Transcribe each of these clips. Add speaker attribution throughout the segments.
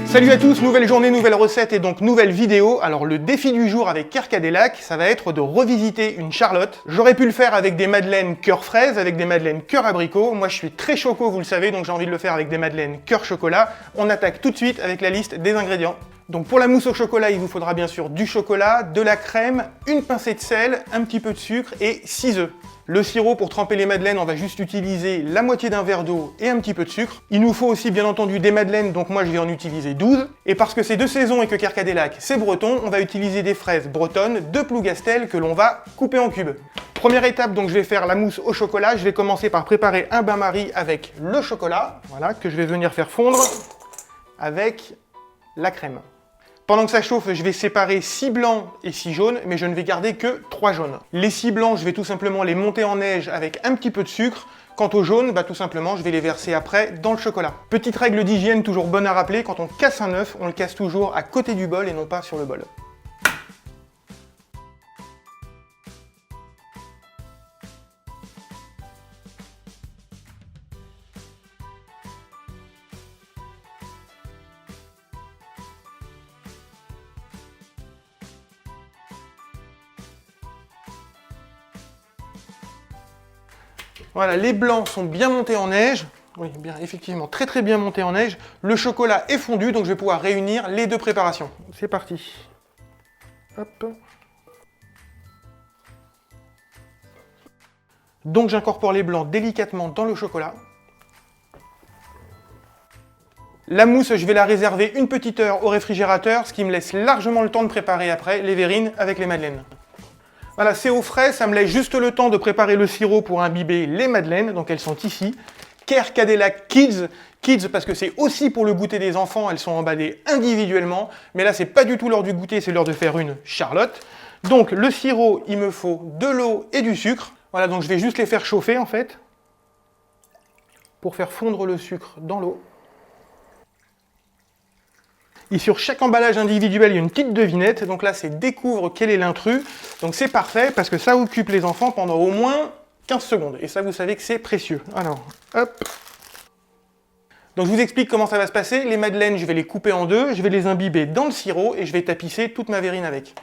Speaker 1: Salut à tous, nouvelle journée, nouvelle recette et donc nouvelle vidéo. Alors le défi du jour avec Kerkadelac, ça va être de revisiter une charlotte. J'aurais pu le faire avec des madeleines cœur fraise, avec des madeleines cœur abricot. Moi je suis très choco, vous le savez, donc j'ai envie de le faire avec des madeleines cœur chocolat. On attaque tout de suite avec la liste des ingrédients. Donc pour la mousse au chocolat, il vous faudra bien sûr du chocolat, de la crème, une pincée de sel, un petit peu de sucre et 6 œufs. Le sirop, pour tremper les madeleines, on va juste utiliser la moitié d'un verre d'eau et un petit peu de sucre. Il nous faut aussi bien entendu des madeleines, donc moi je vais en utiliser 12. Et parce que c'est de saison et que Kerkadelac c'est breton, on va utiliser des fraises bretonnes de Plougastel que l'on va couper en cubes. Première étape, donc je vais faire la mousse au chocolat. Je vais commencer par préparer un bain-marie avec le chocolat, voilà, que je vais venir faire fondre avec la crème. Pendant que ça chauffe, je vais séparer 6 blancs et 6 jaunes, mais je ne vais garder que 3 jaunes. Les 6 blancs, je vais tout simplement les monter en neige avec un petit peu de sucre. Quant aux jaunes, tout simplement, je vais les verser après dans le chocolat. Petite règle d'hygiène toujours bonne à rappeler, quand on casse un œuf, on le casse toujours à côté du bol et non pas sur le bol. Voilà, les blancs sont bien montés en neige. Oui, bien, effectivement, très bien montés en neige. Le chocolat est fondu, donc je vais pouvoir réunir les deux préparations. C'est parti. Hop. Donc j'incorpore les blancs délicatement dans le chocolat. La mousse, je vais la réserver une petite heure au réfrigérateur, ce qui me laisse largement le temps de préparer après les verrines avec les madeleines. Voilà, c'est au frais, ça me laisse juste le temps de préparer le sirop pour imbiber les madeleines, donc elles sont ici. Kerkadelac Kids, Kids parce que c'est aussi pour le goûter des enfants, elles sont emballées individuellement, mais là c'est pas du tout l'heure du goûter, c'est l'heure de faire une charlotte. Donc le sirop, il me faut de l'eau et du sucre. Voilà, donc je vais juste les faire chauffer en fait, pour faire fondre le sucre dans l'eau. Et sur chaque emballage individuel, il y a une petite devinette. Donc là, c'est découvre quel est l'intrus. Donc c'est parfait parce que ça occupe les enfants pendant au moins 15 secondes. Et ça, vous savez que c'est précieux. Alors, hop. Donc je vous explique comment ça va se passer. Les madeleines, je vais les couper en deux. Je vais les imbiber dans le sirop et je vais tapisser toute ma verrine avec.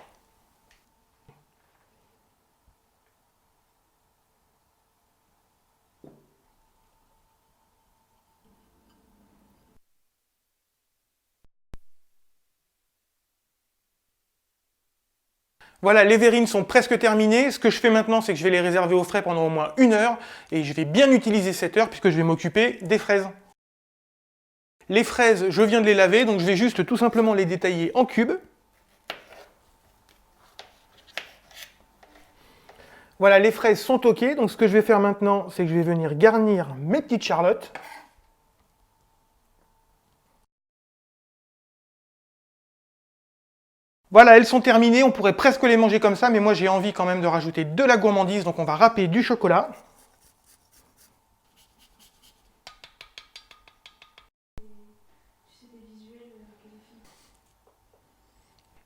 Speaker 1: Voilà, les verrines sont presque terminées. Ce que je fais maintenant, c'est que je vais les réserver au frais pendant au moins 1 heure. Et je vais bien utiliser cette heure puisque je vais m'occuper des fraises. Les fraises, je viens de les laver, donc je vais juste tout simplement les détailler en cubes. Voilà, les fraises sont OK. Donc ce que je vais faire maintenant, c'est que je vais venir garnir mes petites charlottes. Voilà, elles sont terminées, on pourrait presque les manger comme ça, mais moi j'ai envie quand même de rajouter de la gourmandise, donc on va râper du chocolat.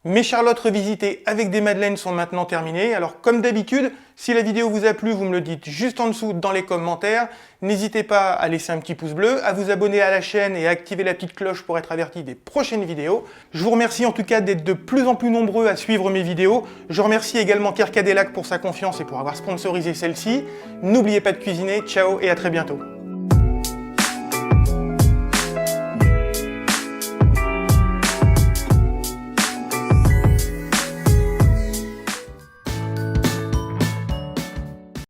Speaker 1: Mes charlottes revisitées avec des madeleines sont maintenant terminées. Alors comme d'habitude, si la vidéo vous a plu, vous me le dites juste en dessous dans les commentaires. N'hésitez pas à laisser un petit pouce bleu, à vous abonner à la chaîne et à activer la petite cloche pour être averti des prochaines vidéos. Je vous remercie en tout cas d'être de plus en plus nombreux à suivre mes vidéos. Je remercie également Kerkadelac pour sa confiance et pour avoir sponsorisé celle-ci. N'oubliez pas de cuisiner, ciao et à très bientôt.